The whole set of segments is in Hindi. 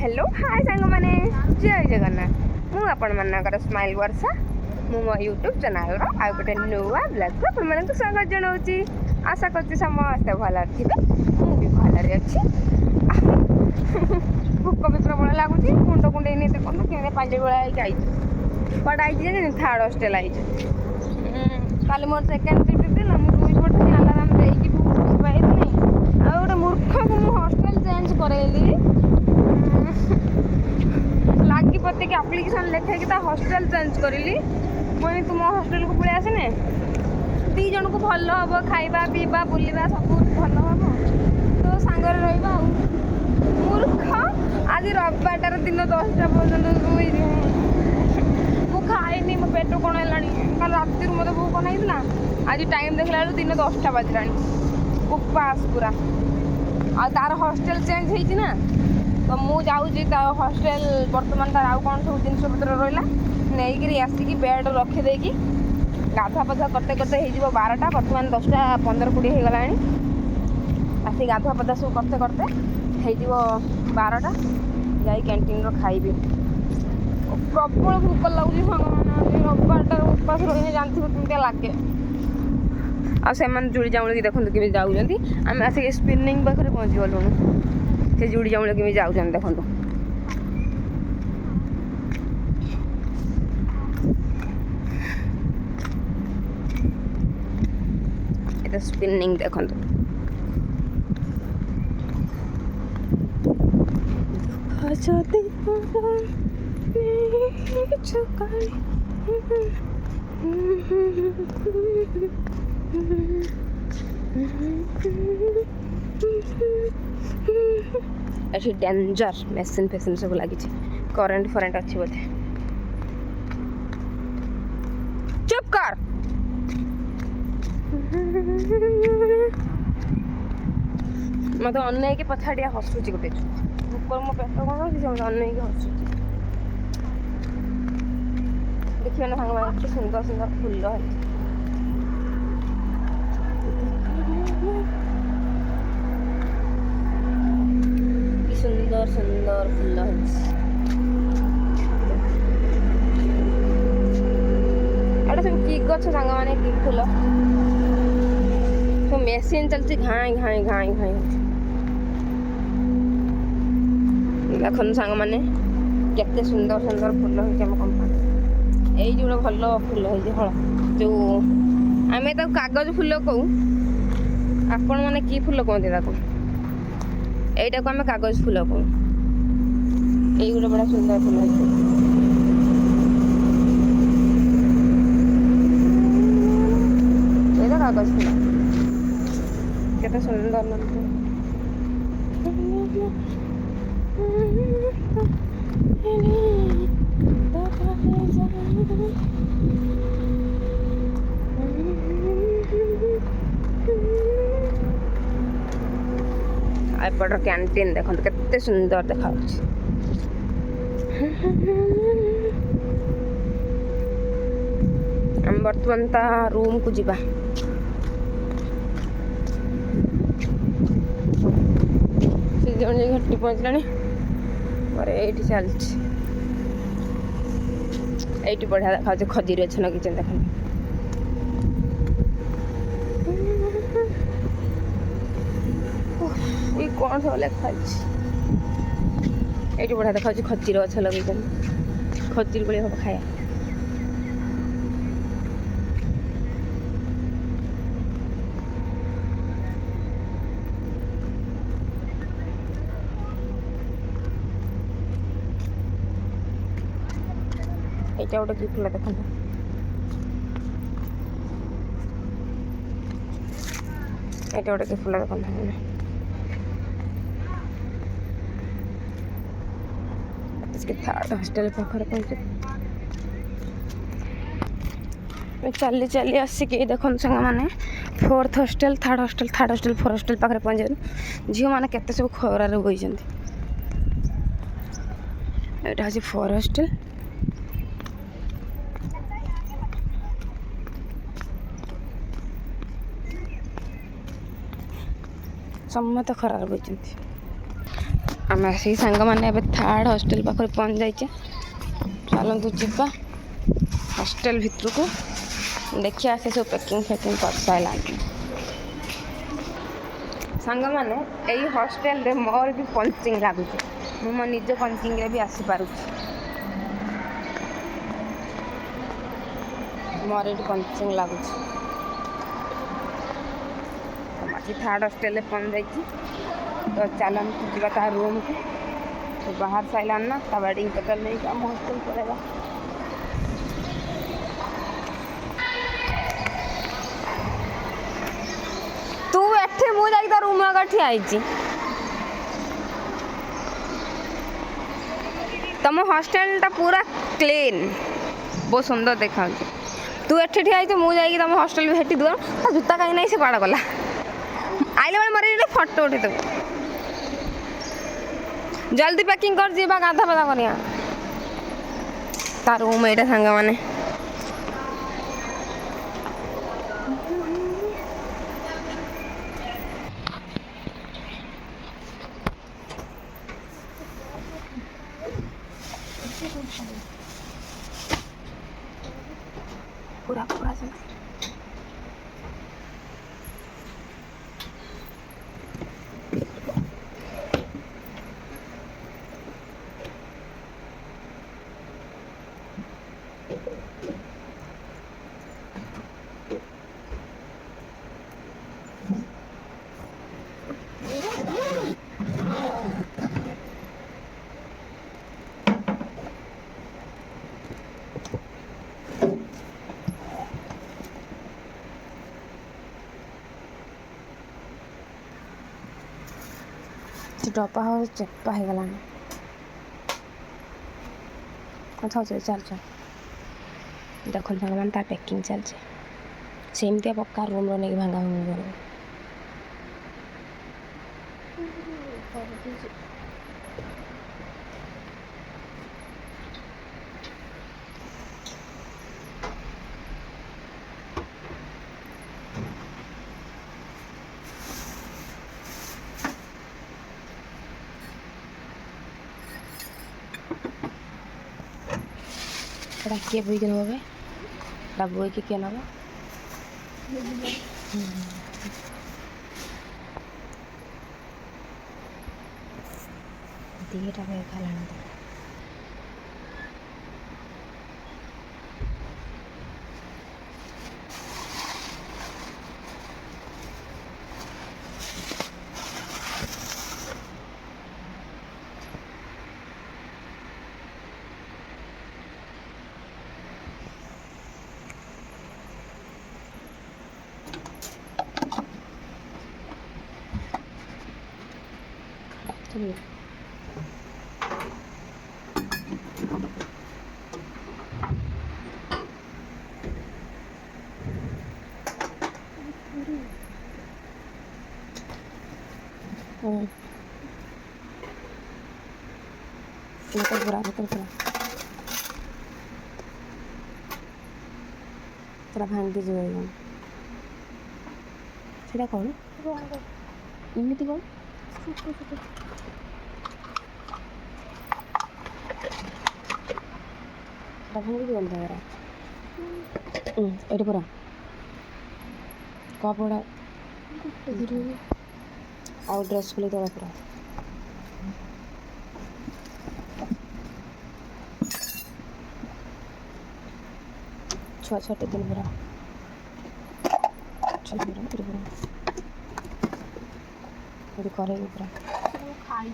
हेलो हाय सांग मैंने जय जगन्नाथ मु आपण मानकर स्माइल वर्षा मु मो यूट्यूब चैनल आ गोटे नुआ ब्लॉग आपण मानक स्वागत जनाऊँगी। आशा करती समस्ते भल थे मु भी भल अच्छी भोक भी प्रबल लगुच मुंड कुंडे नहीं देखो कि पांच बेला कट आई थार्ड हस्टेल आई कल मोर सेकेंड ट्रिप थी मुझे दुई अलाराम देकी पाई आ गोटे मूर्ख को मुझे हस्टेल चेंज करेली लगी पते कि आप्लिकेसन लेखे कि हस्टेल चेंज करी मुझे तुम हस्टेल को पलि आसने दी जन को भल हम खाइबा पीवा बुलवा सब भल हम तो सांगे रहा मूर्ख आज रविवार दिन 10टा पर्यटन मु खाएनी मो पेट कौन है कल राति मत भोक नहीं आज टाइम देखला दिन 10टा बजला उपवास पूरा आ तार हस्टेल चेंज होती ना तो मु जाऊँगी हस्टेल बर्तमान तार आउ कौन सब जिन पतर रहा नहीं आसिक बेड रखिदेकी गाधुआ पाधुआ करते करते हो 12टा बर्तमान 10टा 15-20 हो गला आसिक गाधुआ पाधुआ सब करते करते हो 12टा जाई कैंटीन खाइबी प्रबल भोक लगुच सांग रविवार उपवास रही जानते तुमके लगे आ जुड़ी जाऊँ देखो कि जाऊँगी आम आसिक स्पिनिंग पाखे पहुँची गलुणु से जुड़ी जाऊँ कि जाऊँ देखो ये स्पिनिंग देखो एठी डेंजर मेसिन फेसिन सब लगी करेन्ट फरेन्ट अच्छी बोधे चुप कर मत अनैक पछाड़िया हसुची गोटे ऊपर मो पेट कौन हो अनैक हसुची देखिए ना साइड सुंदर सुंदर फुल है सुंदर सुंदर फुल एटा सब कि गछ सांग माने कि फुल सब मेसीन चलती घाई घाई घाई घाई देखो सांग माने केते सुंदर सुंदर फुल होइछ हम कंपानी एई जोड़ा भल फुल होइछ हळ जो आमे तो कागज फुल कहू आपण माने कि फुल कहते ताको এইটা को आम कागज फुल कहूँ ये गोटे बड़ा सुंदर फुल है कागज फुल केते सुंदर लगता एपटर कैंटीन देखो केते सुंदर देखा हम बर्तमान ता रूम को जीवा से जन घटी पहुँचला ये चलती ये बढ़िया देखा खजीर अच्छे लगी देख कौन सब लिखा ये बढ़िया देखा खजीर गछ लगे खजीर को हम खाया यहाँ गोटे कि फुल देखो यहाँ गोटे कि फुल देखो थार्ड हस्टेल पाखे पहुँचे चली चली आसिक देखो सांग मैंने 4th hostel 3rd hostel 3rd hostel 4th hostel पाखे पहुँचे झील मैंने केते सब खरार बही यहाँ हूँ 4 हस्टेल समस्त खरार बही आम आसिक सांग मैंने थर्ड हॉस्टल पाखे पहुँच जाइए चलतु जीवा हॉस्टल भितर को देखिए से सब पैकिंग फैकिंग कर सारा सांग मैंने यही हॉस्टल रे मोर भी पंचिंग लगुच मु मो निज पंचिंग रे भी आसी पार मोर ये पंचिंग लगुच थर्ड हॉस्टल पहुँच जाइए तो चलते जीवा रूम को तो बाहर साइला ना बार्डिंग पेपर नहीं आम हॉस्टल पड़ेगा तू एठे मु जाई रूम आगे ठिया तुम हॉस्टल पूरा क्लीन बहुत सुंदर देखा तू एठे ठिया मुझे तुम हॉस्टल भी हेटी दुआ जूता कहीं नहीं से पाड़ गला आइले बेले मारे फोटो उठे देव जल्दी पैकिंग कर जीवा गाधा पाधा करिया तार रूम एटा सांग माने पूरा पूरा डपा हो चेपा हो गला अच्छा चल चल देख भगवान तार पैकिंग चलছে सेमती पक्का रूम रो नहीं भांगा भांगी कर किए बोई के नब बोई के नब दिटा बैग खाला चलिए पूरा भांग दी जाए सीटा कौन इमती कौन भांगी बंद ये पूरा कपड़ा आउ ड्रेस खुली देवा पूरा छुआ छोटे दिन पूरा करे पूरा खाई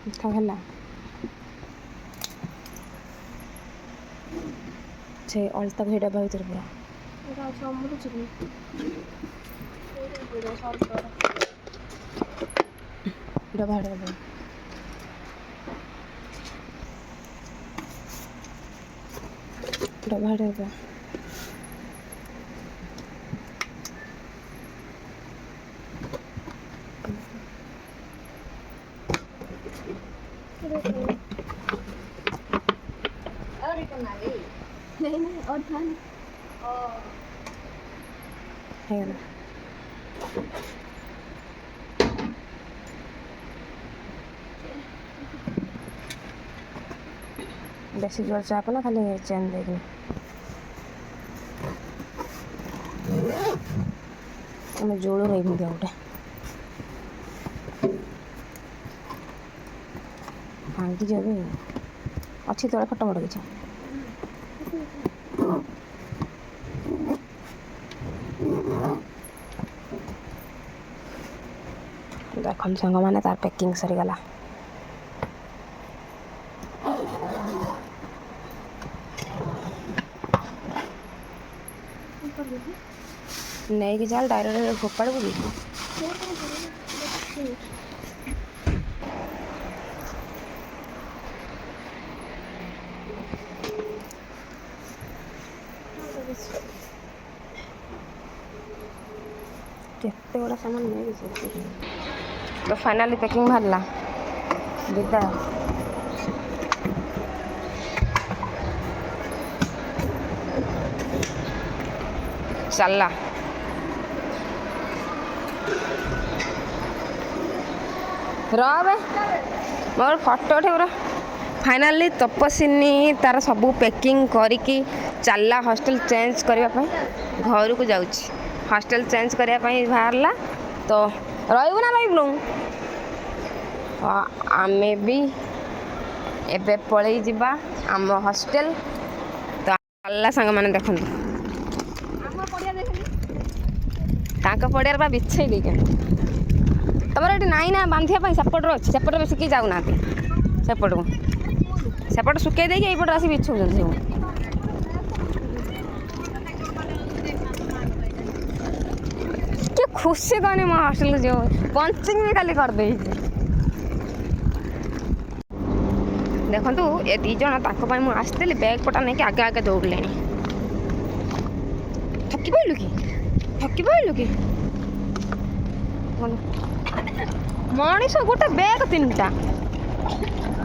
मिठा से अलता भाई डब्बा भर पूरा डब्बा डब्बा डब्बा डब्बा नहीं और था नहीं है ना बेसी जोर चाप ना खाली चेन देखना ଆମେ ଜୋଳ ରହିବି ଗୋଟେ ଭାଙ୍ଗି ଯାବେ ଅଛି ତଳେ ଫଟୋ ଫଟୋ କିଛି ଦେଖନ୍ତୁ ସାଙ୍ଗମାନେ ତାର ପ୍ୟାକିଂ ସରିଗଲା ନେଇକି ଚାଲ ଡାଇରେକ୍ଟ ଫୋପାଡ଼ିବୁ କି କେତେ ଗୁଡ଼ା ସାମାନ ନେଇକି ତ ଫାଇନାଲି ପ୍ୟାକିଂ ବାହାରିଲା ବିଦାୟ ଚାଲିଲା रे मोर फटो उठे फाइनाली तपस्विनी तार सब पैकिंग करके चलला हॉस्टल चेंज करने घर को जाऊँ हॉस्टल चेंज करने बाहरला तो रही ना रही आमे भी एबे पलई जावा आम हॉस्टल तो चलला सांग मैंने देखो पड़िया बिछे तुम ये नाई ना बांधापी सेपट अच्छी सेपट बेस किए जाऊना सेपट को सेपट सुखे देकी यपट आस बिछौ सब कि खुशी कहनी मो हॉस्टल जो पंचिंग भी खाली करदे देखु ये दीज मुझे आसती बैग पटा नहीं आगे आगे दौड़े थकी पाइलु कि मनीष गोटे बैग 3टा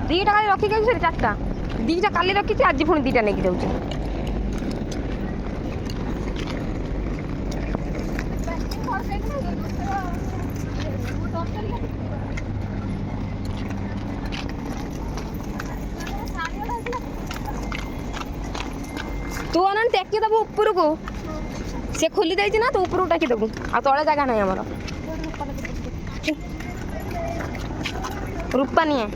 2टा खाली रखिक 4टा 2टा काली रखी आज पुणी 2टा नहीं जाऊँ तू अन टेकी दबु ऊपर को सी खोली देती ना तू ऊपर टेकी दबु आ तले जगह नहीं आमर रूपा नहीं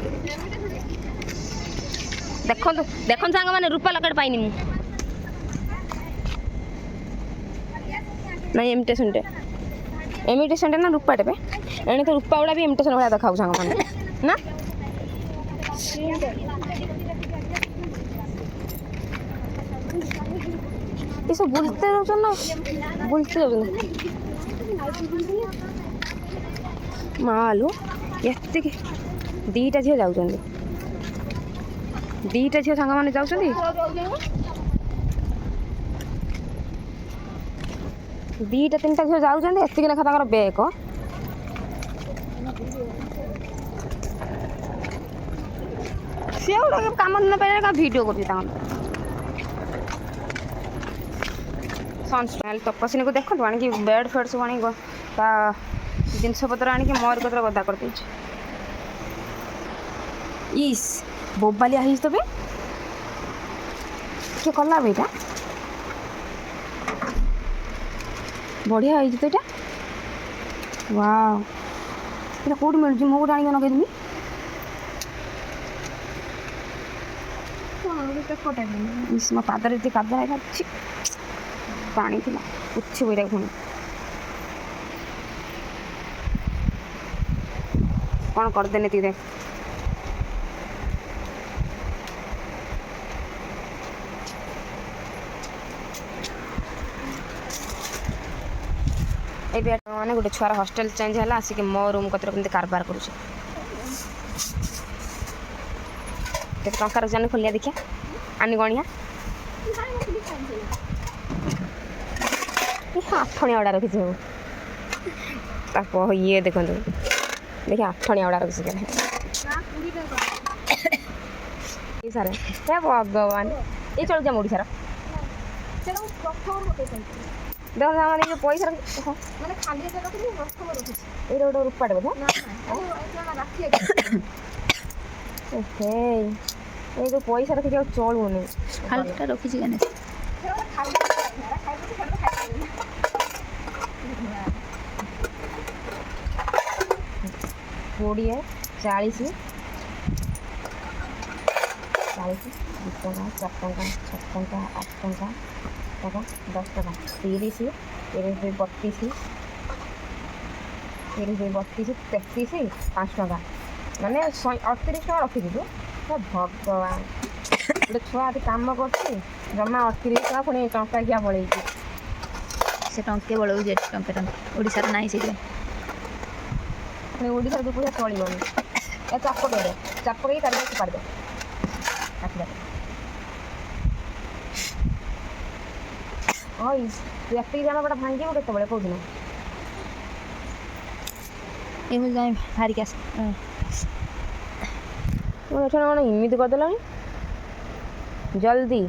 देखो देखो सांग मैंने रूपा लकेट पाइनी मु नहीं इमिटेशन ना रूपा टे एने तो रूपा गुड़ा भी इमिटेशन भाया देखा सांग मैंने ना ये सब बुलते रहते ना बुलते रहते मालू एति 2टा झील जाऊँ 2टा झील सांग मैंने जाऊँ 2टा 3टा झील जाऊँ एति लेखा बैग सी गोटे कम दिन पे भिडियो कर तपस्विनी को देखो आनी बेड फेड सब आनी जिनपतर आनी मोर कतर गदा कर इस बोबालिया है तबे किए कला बेटा बढ़िया है तो यहाँ वाह ये कौट मिलूँ मो गोटे आने नगेदेमी मो पादर ये कादा है पानी थी पुछ बोला पुणी कौन करदेने ती देख मैंने गोटे छुआर हॉस्टल चेंज है आसिक मो रूम कतर कमी कारबार कर टंका रखी खोलिया देखिया आनी गणिया आठनिया गुड़ा रखी सब ये देखो देखिए आठनिया गुड़ा रखी सारे हे भगवान ये चल जा ओडिशार ଦେଖ ଆମର ଏଇ ପଇସା ମାନେ ଖାଲି ଏତେ ରଖିଛି ପ୍ରଥମ ରଖିଛି ଏଇଟା ଗୋଟେ ରୂପାଟେ ବୋଧେ ରାକ୍ଷୀ ହେ ଏଇ ଯୋଉ ପଇସା ରଖିଛି ଆଉ ଚଳୁନି ଖାଲିଟା ରଖିଛି କେନେ କୋଡ଼ିଏ 40 40 2 ଟଙ୍କା 4 ଟଙ୍କା 6 ଟଙ୍କା 8 ଟଙ୍କା 10 ଟଙ୍କା 30 32 32 33 5 ଟଙ୍କା ମାନେ 38 ଟଙ୍କା ରଖିଥିଲୁ ଭଗବାନ ଗୋଟେ ଛୁଆ ଆଜି କାମ କରୁଛି ଜମା 38 ଟଙ୍କା ପୁଣି ଟଙ୍କାକିଆ ପଳେଇଛି ସେ ଟଙ୍କେ ବଳଉଛି ଏଠି ଟଙ୍କା ଓଡ଼ିଶାରେ ନାହିଁ ସେଇଥିପାଇଁ ପୁଣି ଓଡ଼ିଶାରେ ଦୁଇ ପଇସା ଚଳିବନି ଏ ଚାପ ପକେଇ ତାର ଫୋପାଡ଼ି ଦେ କାଟିଲା ହଇ ତୁ ଏତିକି ଜଣ ଗୋଟେ ଭାଙ୍ଗିବୁ କେତେବେଳେ କେଉଁଦିନ ଏମିତି ଯାଇ ବାହାରିକି ଆସ ଏଠାରେ କ'ଣ ଏମିତି କରିଦେଲାଣି ଜଲ୍ଦି